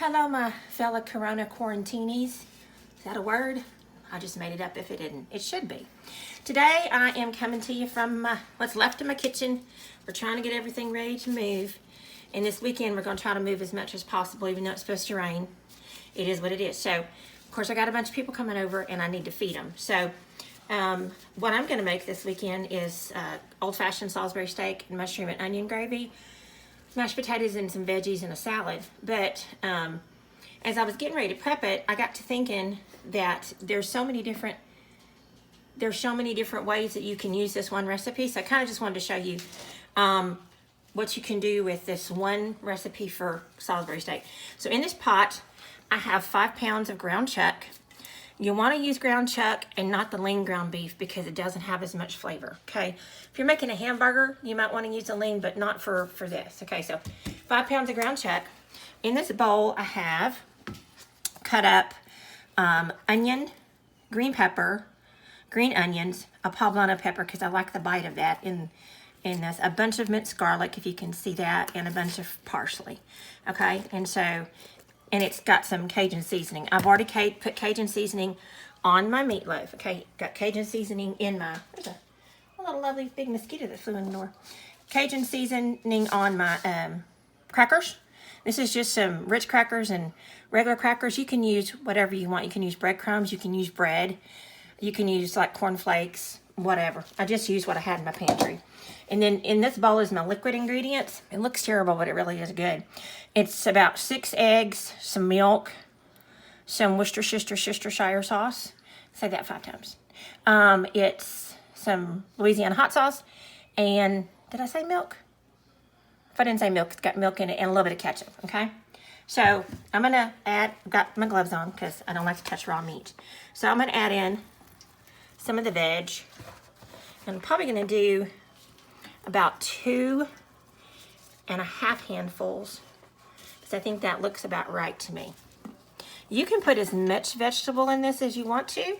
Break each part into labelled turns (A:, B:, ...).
A: Hello, my fellow Corona quarantinis. Is that a word? I just made it up if it didn't. It should be. Today, I am coming to you from what's left of my kitchen. We're trying to get everything ready to move. And this weekend, we're going to try to move as much as possible, even though it's supposed to rain. It is what it is. So, of course, I got a bunch of people coming over, and I need to feed them. So, what I'm going to make this weekend is old-fashioned Salisbury steak and mushroom and onion gravy, mashed potatoes and some veggies and a salad. But as I was getting ready to prep it, I got to thinking that there's so many different ways that you can use this one recipe. So I kind of just wanted to show you what you can do with this one recipe for Salisbury steak. So in this pot, I have 5 pounds of ground chuck. You want to use ground chuck and not the lean ground beef because it doesn't have as much flavor, okay? If you're making a hamburger, you might want to use the lean, but not for this, okay? So 5 pounds of ground chuck. In this bowl, I have cut up onion, green pepper, green onions, a poblano pepper because I like the bite of that in this, a bunch of minced garlic, if you can see that, and a bunch of parsley, okay? And it's got some Cajun seasoning. I've already put Cajun seasoning on my meatloaf. Okay, got Cajun seasoning in my, there's a little lovely big mosquito that flew in the door. Cajun seasoning on my crackers. This is just some Ritz crackers and regular crackers. You can use whatever you want. You can use breadcrumbs, you can use bread, you can use like cornflakes, whatever. I just used what I had in my pantry. And then in this bowl is my liquid ingredients. It looks terrible, but it really is good. It's about 6 eggs, some milk, some Worcestershire sauce. Say that 5 times. It's some Louisiana hot sauce. And did I say milk? If I didn't say milk, it's got milk in it and a little bit of ketchup, okay? So I'm going to add, I've got my gloves on because I don't like to touch raw meat. So I'm going to add in some of the veg. And I'm probably going to do about 2.5 handfuls, because I think that looks about right to me. You can put as much vegetable in this as you want to,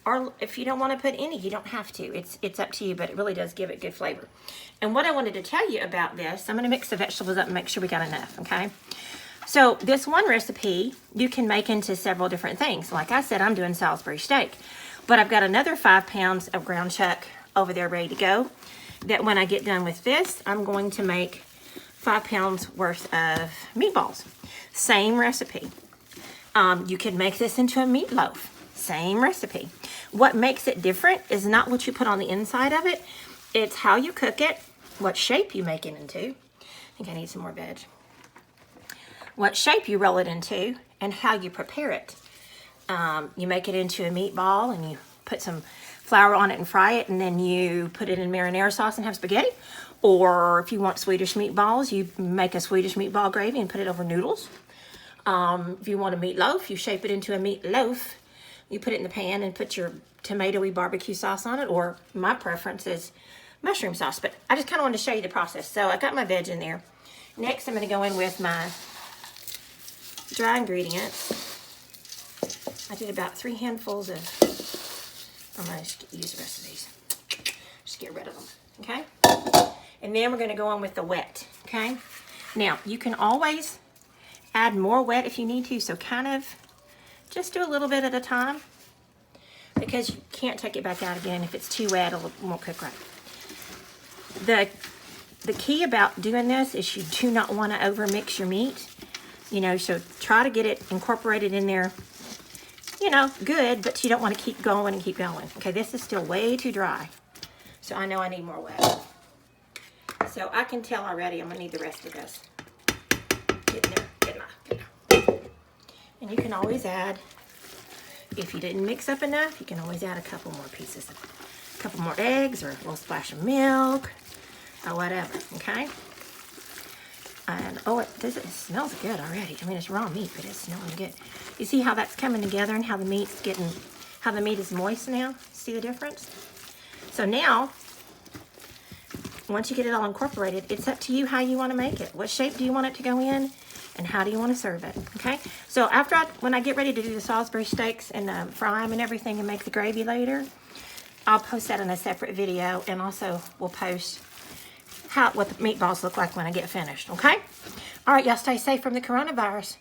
A: or if you don't want to put any, you don't have to. It's up to you, but it really does give it good flavor. And what I wanted to tell you about this, I'm going to mix the vegetables up and make sure we got enough, okay? So this one recipe, you can make into several different things. Like I said, I'm doing Salisbury steak, but I've got another 5 pounds of ground chuck over there ready to go. That when I get done with this, I'm going to make 5 pounds worth of meatballs. Same recipe. You can make this into a meatloaf. Same recipe. What makes it different is not what you put on the inside of it. It's how you cook it, what shape you make it into. I think I need some more veg. What shape you roll it into, and how you prepare it. You make it into a meatball, and you put some flour on it and fry it, and then you put it in marinara sauce and have spaghetti. Or if you want Swedish meatballs, you make a Swedish meatball gravy and put it over noodles. If you want a meatloaf, you shape it into a meatloaf. You put it in the pan and put your tomatoey barbecue sauce on it, or my preference is mushroom sauce. But I just kind of wanted to show you the process. So I got my veg in there. Next, I'm going to go in with my dry ingredients. I did about 3 handfuls of, I'm going to use the rest of these. Just get rid of them, okay? And then we're going to go on with the wet, okay? Now, you can always add more wet if you need to, so kind of just do a little bit at a time, because you can't take it back out again. If it's too wet, it won't cook right. The key about doing this is you do not want to overmix your meat, you know, so try to get it incorporated in there, you know, good, but you don't want to keep going and keep going. Okay, this is still way too dry, so I know I need more wet. So I can tell already I'm going to need the rest of this. Get in there, get in there. And you can always add, if you didn't mix up enough, you can always add a couple more pieces, a couple more eggs, or a little splash of milk, or whatever, okay? And oh, it smells good already. I mean, it's raw meat, but it's smelling good. You see how that's coming together and how the meat is moist now? See the difference? So now, once you get it all incorporated, it's up to you how you want to make it. What shape do you want it to go in, and how do you want to serve it? Okay. So when I get ready to do the Salisbury steaks and fry them and everything and make the gravy later, I'll post that in a separate video, and also we'll post what the meatballs look like when I get finished, okay? All right, y'all stay safe from the coronavirus.